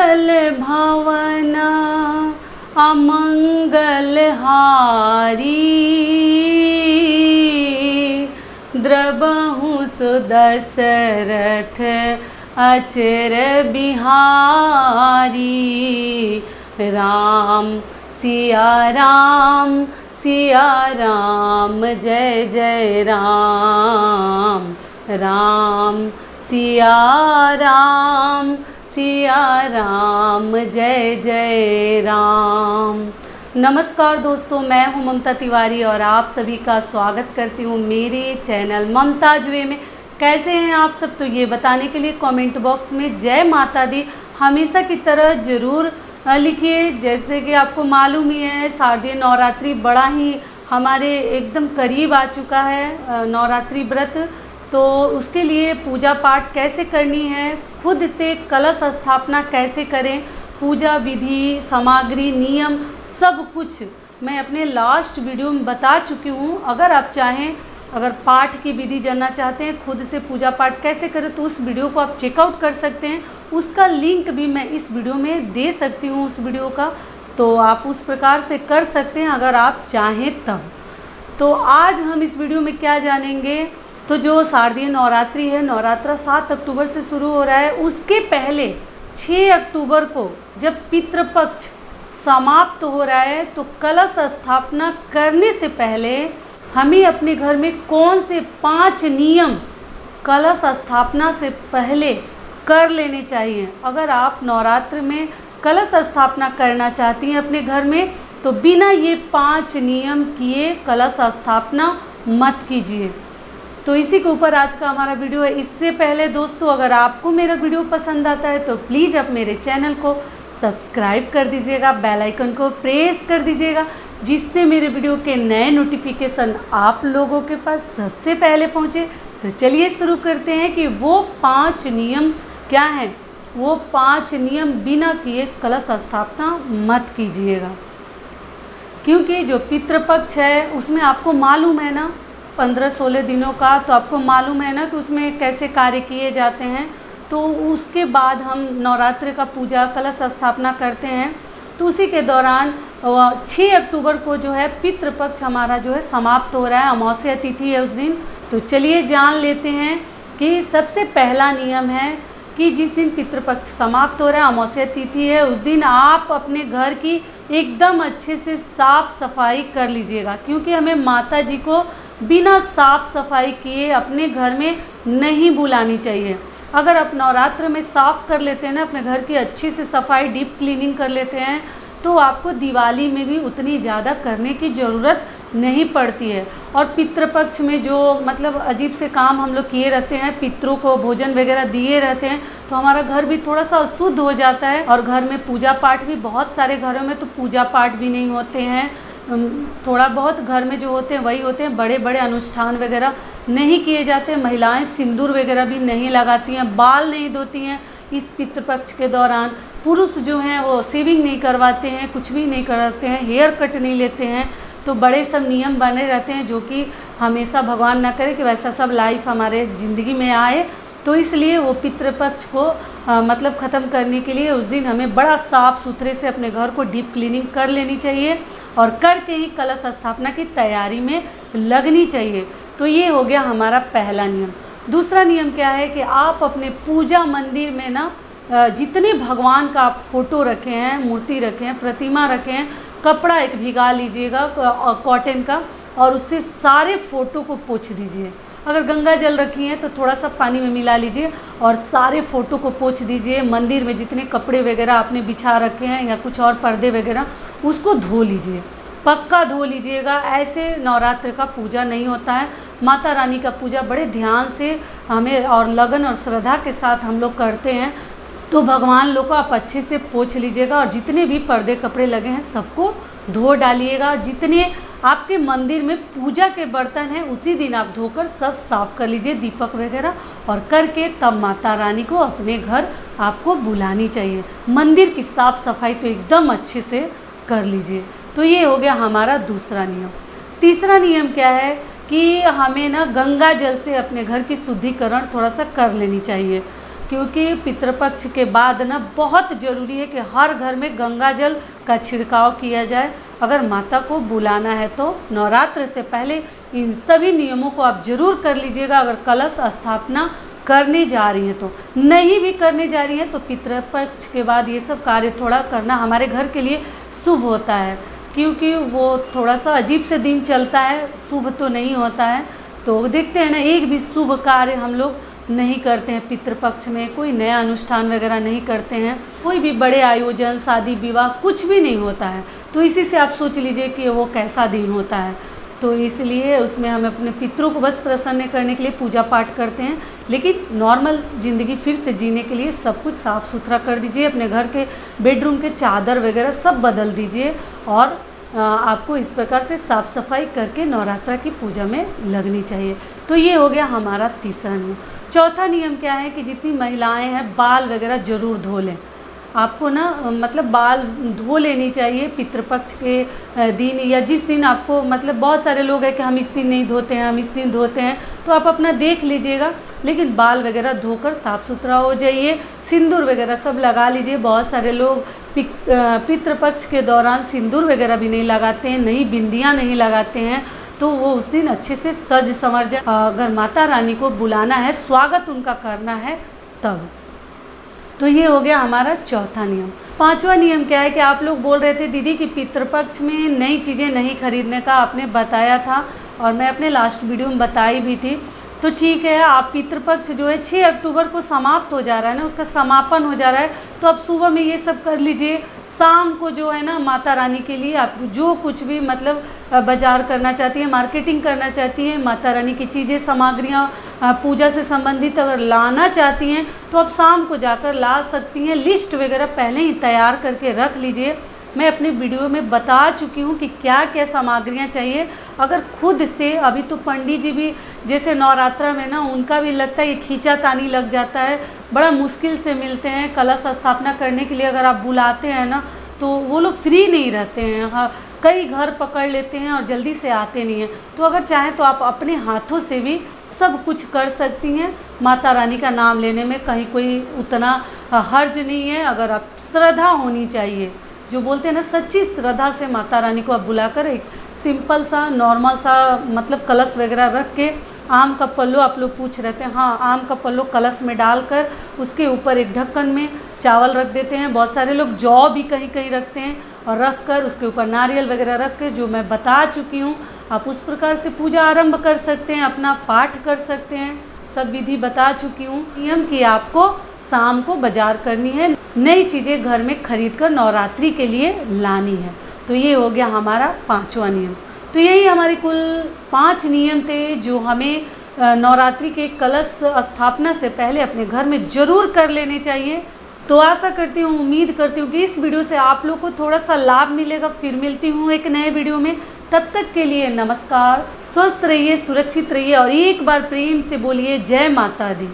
सकल भावना अमंगल हारी, द्रबहु सुदशरथ अचर बिहारी। राम सिया राम जय जय राम। राम सिया राम जय जय राम। नमस्कार दोस्तों, मैं हूं ममता तिवारी और आप सभी का स्वागत करती हूं मेरे चैनल ममताज वे में। कैसे हैं आप सब, तो ये बताने के लिए कमेंट बॉक्स में जय माता दी हमेशा की तरह ज़रूर लिखिए। जैसे कि आपको मालूम ही है, शारदीय नवरात्रि बड़ा ही हमारे एकदम करीब आ चुका है, नवरात्रि व्रत। तो उसके लिए पूजा पाठ कैसे करनी है, खुद से कलश स्थापना कैसे करें, पूजा विधि, सामग्री, नियम, सब कुछ मैं अपने लास्ट वीडियो में बता चुकी हूँ। अगर आप चाहें, अगर पाठ की विधि जानना चाहते हैं, खुद से पूजा पाठ कैसे करें, तो उस वीडियो को आप चेकआउट कर सकते हैं। उसका लिंक भी मैं इस वीडियो में दे सकती हूँ, उस वीडियो का, तो आप उस प्रकार से कर सकते हैं अगर आप चाहें तब। तो आज हम इस वीडियो में क्या जानेंगे, तो जो शारदीय नवरात्रि है, नवरात्रा 7 अक्टूबर से शुरू हो रहा है। उसके पहले 6 अक्टूबर को जब पितृपक्ष समाप्त हो रहा है, तो कलश स्थापना करने से पहले हमें अपने घर में कौन से 5 नियम कलश स्थापना से पहले कर लेने चाहिए। अगर आप नवरात्र में कलश स्थापना करना चाहती हैं अपने घर में, तो बिना ये 5 नियम किए कलश स्थापना मत कीजिए। तो इसी के ऊपर आज का हमारा वीडियो है। इससे पहले दोस्तों, अगर आपको मेरा वीडियो पसंद आता है तो प्लीज़ आप मेरे चैनल को सब्सक्राइब कर दीजिएगा, बेल आइकन को प्रेस कर दीजिएगा, जिससे मेरे वीडियो के नए नोटिफिकेशन आप लोगों के पास सबसे पहले पहुंचे। तो चलिए शुरू करते हैं कि वो 5 नियम क्या हैं। वो 5 नियम बिना किए कलश स्थापना मत कीजिएगा, क्योंकि जो पितृपक्ष है उसमें आपको मालूम है ना, 15-16 दिनों का, तो आपको मालूम है ना कि उसमें कैसे कार्य किए जाते हैं। तो उसके बाद हम नवरात्रि का पूजा कलश स्थापना करते हैं। तो उसी के दौरान 6 अक्टूबर को जो है पितृपक्ष हमारा जो है समाप्त हो रहा है, अमावस्या तिथि है उस दिन। तो चलिए जान लेते हैं कि सबसे पहला नियम है कि जिस दिन पितृपक्ष समाप्त हो रहा है, अमावस्या तिथि है, उस दिन आप अपने घर की एकदम अच्छे से साफ सफाई कर लीजिएगा, क्योंकि हमें माता जी को बिना साफ सफाई किए अपने घर में नहीं बुलानी चाहिए। अगर आप नवरात्र में साफ़ कर लेते हैं ना, अपने घर की अच्छी से सफाई, डीप क्लीनिंग कर लेते हैं, तो आपको दिवाली में भी उतनी ज़्यादा करने की ज़रूरत नहीं पड़ती है। और पितृपक्ष में जो मतलब अजीब से काम हम लोग किए रहते हैं, पितरों को भोजन वगैरह दिए रहते हैं, तो हमारा घर भी थोड़ा सा अशुद्ध हो जाता है। और घर में पूजा पाठ भी, बहुत सारे घरों में तो पूजा पाठ भी नहीं होते हैं, थोड़ा बहुत घर में जो होते हैं वही होते हैं, बड़े बड़े अनुष्ठान वगैरह नहीं किए जाते। महिलाएं सिंदूर वगैरह भी नहीं लगाती हैं, बाल नहीं धोती हैं इस पितृपक्ष के दौरान। पुरुष जो हैं वो शेविंग नहीं करवाते हैं, कुछ भी नहीं करवाते हैं, हेयर कट नहीं लेते हैं। तो बड़े सब नियम बने रहते हैं, जो कि हमेशा भगवान ना करे कि वैसा सब लाइफ हमारे ज़िंदगी में आए। तो इसलिए वो पितृपक्ष को मतलब ख़त्म करने के लिए उस दिन हमें बड़ा साफ़ सुथरे से अपने घर को डीप क्लीनिंग कर लेनी चाहिए, और करके ही कलश स्थापना की तैयारी में लगनी चाहिए। तो ये हो गया हमारा पहला नियम। दूसरा नियम क्या है कि आप अपने पूजा मंदिर में ना जितने भगवान का आप फोटो रखे हैं, मूर्ति रखे हैं, प्रतिमा रखे हैं, कपड़ा एक भिगा लीजिएगा कॉटन का, और उससे सारे फ़ोटो को पोंछ दीजिए। अगर गंगा जल रखी है तो थोड़ा सा पानी में मिला लीजिए और सारे फ़ोटो को पोंछ दीजिए। मंदिर में जितने कपड़े वगैरह आपने बिछा रखे हैं या कुछ और पर्दे वगैरह, उसको धो लीजिए, पक्का धो लीजिएगा। ऐसे नवरात्र का पूजा नहीं होता है। माता रानी का पूजा बड़े ध्यान से हमें और लगन और श्रद्धा के साथ हम लोग करते हैं। तो भगवान लोग को आप अच्छे से पोंछ लीजिएगा, और जितने भी पर्दे कपड़े लगे हैं सबको धो डालिएगा। जितने आपके मंदिर में पूजा के बर्तन हैं उसी दिन आप धोकर सब साफ़ कर लीजिए, दीपक वगैरह, और करके तब माता रानी को अपने घर आपको बुलानी चाहिए। मंदिर की साफ़ सफाई तो एकदम अच्छे से कर लीजिए। तो ये हो गया हमारा दूसरा नियम। तीसरा नियम क्या है कि हमें ना गंगा जल से अपने घर की शुद्धिकरण थोड़ा सा कर लेनी चाहिए। क्योंकि पितृपक्ष के बाद ना बहुत ज़रूरी है कि हर घर में गंगा जल का छिड़काव किया जाए। अगर माता को बुलाना है तो नवरात्र से पहले इन सभी नियमों को आप जरूर कर लीजिएगा। अगर कलश स्थापना करने जा रही हैं तो, नहीं भी करने जा रही हैं तो पितृपक्ष के बाद ये सब कार्य थोड़ा करना हमारे घर के लिए शुभ होता है, क्योंकि वो थोड़ा सा अजीब से दिन चलता है, शुभ तो नहीं होता है। तो देखते हैं ना, एक भी शुभ कार्य हम लोग नहीं करते हैं पितृपक्ष में, कोई नया अनुष्ठान वगैरह नहीं करते हैं, कोई भी बड़े आयोजन शादी विवाह कुछ भी नहीं होता है। तो इसी से आप सोच लीजिए कि वो कैसा दिन होता है। तो इसलिए उसमें हम अपने पितरों को बस प्रसन्न करने के लिए पूजा पाठ करते हैं, लेकिन नॉर्मल ज़िंदगी फिर से जीने के लिए सब कुछ साफ़ सुथरा कर दीजिए। अपने घर के बेडरूम के चादर वगैरह सब बदल दीजिए और आपको इस प्रकार से साफ़ सफाई करके नवरात्रा की पूजा में लगनी चाहिए। तो ये हो गया हमारा तीसरा नियम। चौथा नियम क्या है कि जितनी महिलाएं हैं बाल वगैरह ज़रूर धो लें। आपको ना मतलब बाल धो लेनी चाहिए पितृपक्ष के दिन, या जिस दिन आपको मतलब बहुत सारे लोग हैं कि हम इस दिन नहीं धोते हैं, हम इस दिन धोते हैं, तो आप अपना देख लीजिएगा, लेकिन बाल वगैरह धोकर साफ़ सुथरा हो जाइए। सिंदूर वगैरह सब लगा लीजिए। बहुत सारे लोग पितृपक्ष के दौरान सिंदूर वगैरह भी नहीं लगाते हैं, नई बिंदियाँ नहीं लगाते हैं, तो वो उस दिन अच्छे से सज संवर जाए। अगर माता रानी को बुलाना है, स्वागत उनका करना है तब। तो ये हो गया हमारा चौथा नियम। पांचवा नियम क्या है कि आप लोग बोल रहे थे दीदी कि पितृपक्ष में नई चीज़ें नहीं खरीदने का आपने बताया था, और मैं अपने लास्ट वीडियो में बताई भी थी। तो ठीक है, आप पितृपक्ष जो है 6 अक्टूबर को समाप्त हो जा रहा है ना, उसका समापन हो जा रहा है, तो आप सुबह में ये सब कर लीजिए। शाम को जो है ना माता रानी के लिए आप जो कुछ भी मतलब बाजार करना चाहती हैं, मार्केटिंग करना चाहती हैं, माता रानी की चीज़ें सामग्रियाँ पूजा से संबंधित अगर लाना चाहती हैं तो आप शाम को जाकर ला सकती हैं। लिस्ट वगैरह पहले ही तैयार करके रख लीजिए। मैं अपने वीडियो में बता चुकी हूँ कि क्या क्या सामग्रियाँ चाहिए। अगर खुद से, अभी तो पंडित जी भी जैसे नवरात्रा में ना उनका भी लगता है ये खींचातानी लग जाता है, बड़ा मुश्किल से मिलते हैं। कलश स्थापना करने के लिए अगर आप बुलाते हैं ना तो वो लोग फ्री नहीं रहते हैं। हाँ, कई घर पकड़ लेते हैं और जल्दी से आते नहीं हैं। तो अगर चाहें तो आप अपने हाथों से भी सब कुछ कर सकती हैं। माता रानी का नाम लेने में कहीं कोई उतना हर्ज नहीं है। अगर आप श्रद्धा होनी चाहिए, जो बोलते हैं ना सच्ची श्रद्धा से माता रानी को आप बुलाकर एक सिंपल सा नॉर्मल सा मतलब कलश वगैरह रख के, आम का पल्लो आप लोग पूछ रहे थे, हाँ आम का पल्लो कलश में डालकर उसके ऊपर एक ढक्कन में चावल रख देते हैं। बहुत सारे लोग जौ भी कहीं कहीं रखते हैं, और रख कर उसके ऊपर नारियल वगैरह रख कर, जो मैं बता चुकी हूँ, आप उस प्रकार से पूजा आरंभ कर सकते हैं, अपना पाठ कर सकते हैं। सब विधि बता चुकी हूँ। नियम कि आपको शाम को बाजार करनी है, नई चीज़ें घर में खरीद कर नवरात्रि के लिए लानी है। तो ये हो गया हमारा पांचवा नियम। तो यही हमारे कुल 5 नियम थे जो हमें नवरात्रि के कलश स्थापना से पहले अपने घर में ज़रूर कर लेने चाहिए। तो आशा करती हूँ, उम्मीद करती हूँ कि इस वीडियो से आप लोग को थोड़ा सा लाभ मिलेगा। फिर मिलती हूँ एक नए वीडियो में, तब तक के लिए नमस्कार। स्वस्थ रहिए, सुरक्षित रहिए, और एक बार प्रेम से बोलिए जय माता दी।